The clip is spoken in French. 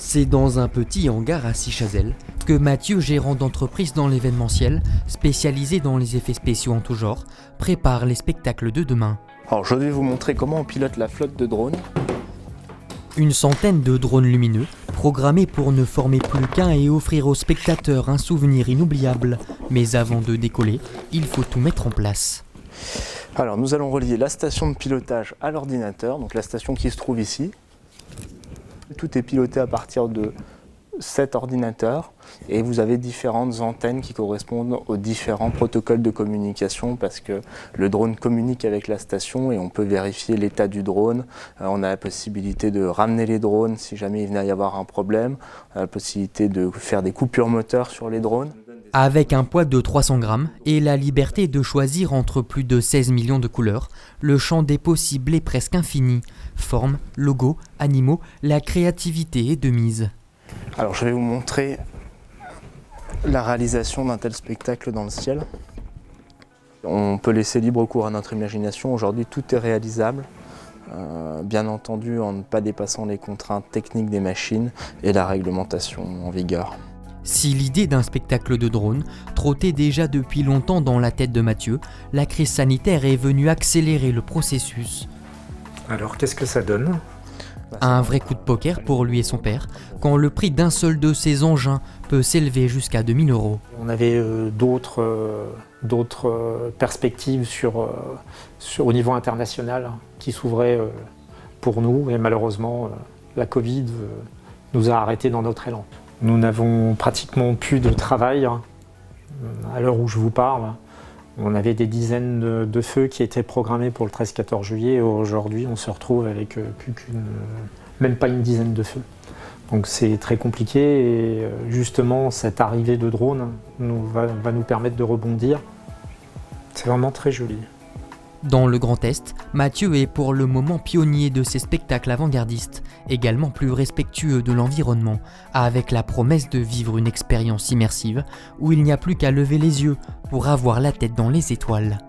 C'est dans un petit hangar à Sichazel que Mathieu, gérant d'entreprise dans l'événementiel, spécialisé dans les effets spéciaux en tout genre, prépare les spectacles de demain. Alors je vais vous montrer comment on pilote la flotte de drones. Une centaine de drones lumineux, programmés pour ne former plus qu'un et offrir aux spectateurs un souvenir inoubliable. Mais avant de décoller, il faut tout mettre en place. Alors nous allons relier la station de pilotage à l'ordinateur, donc la station qui se trouve ici. Tout est piloté à partir de cet ordinateur et vous avez différentes antennes qui correspondent aux différents protocoles de communication parce que le drone communique avec la station et on peut vérifier l'état du drone. On a la possibilité de ramener les drones si jamais il venait à y avoir un problème. On a la possibilité de faire des coupures moteurs sur les drones. Avec un poids de 300 grammes et la liberté de choisir entre plus de 16 millions de couleurs, le champ des possibles est presque infini. Formes, logos, animaux, la créativité est de mise. Alors je vais vous montrer la réalisation d'un tel spectacle dans le ciel. On peut laisser libre cours à notre imagination. Aujourd'hui tout est réalisable, bien entendu en ne pas dépassant les contraintes techniques des machines et la réglementation en vigueur. Si l'idée d'un spectacle de drone trottait déjà depuis longtemps dans la tête de Mathieu, la crise sanitaire est venue accélérer le processus. Alors qu'est-ce que ça donne ? Un vrai coup de poker pour lui et son père, quand le prix d'un seul de ces engins peut s'élever jusqu'à 2000 €. On avait d'autres perspectives au niveau international qui s'ouvraient pour nous et malheureusement la Covid nous a arrêtés dans notre élan. Nous n'avons pratiquement plus de travail à l'heure où je vous parle. On avait des dizaines de feux qui étaient programmés pour le 13-14 juillet et aujourd'hui on se retrouve avec même pas une dizaine de feux. Donc c'est très compliqué et justement cette arrivée de drones va nous permettre de rebondir. C'est vraiment très joli. Dans le Grand Est, Mathieu est pour le moment pionnier de ces spectacles avant-gardistes, également plus respectueux de l'environnement, avec la promesse de vivre une expérience immersive où il n'y a plus qu'à lever les yeux pour avoir la tête dans les étoiles.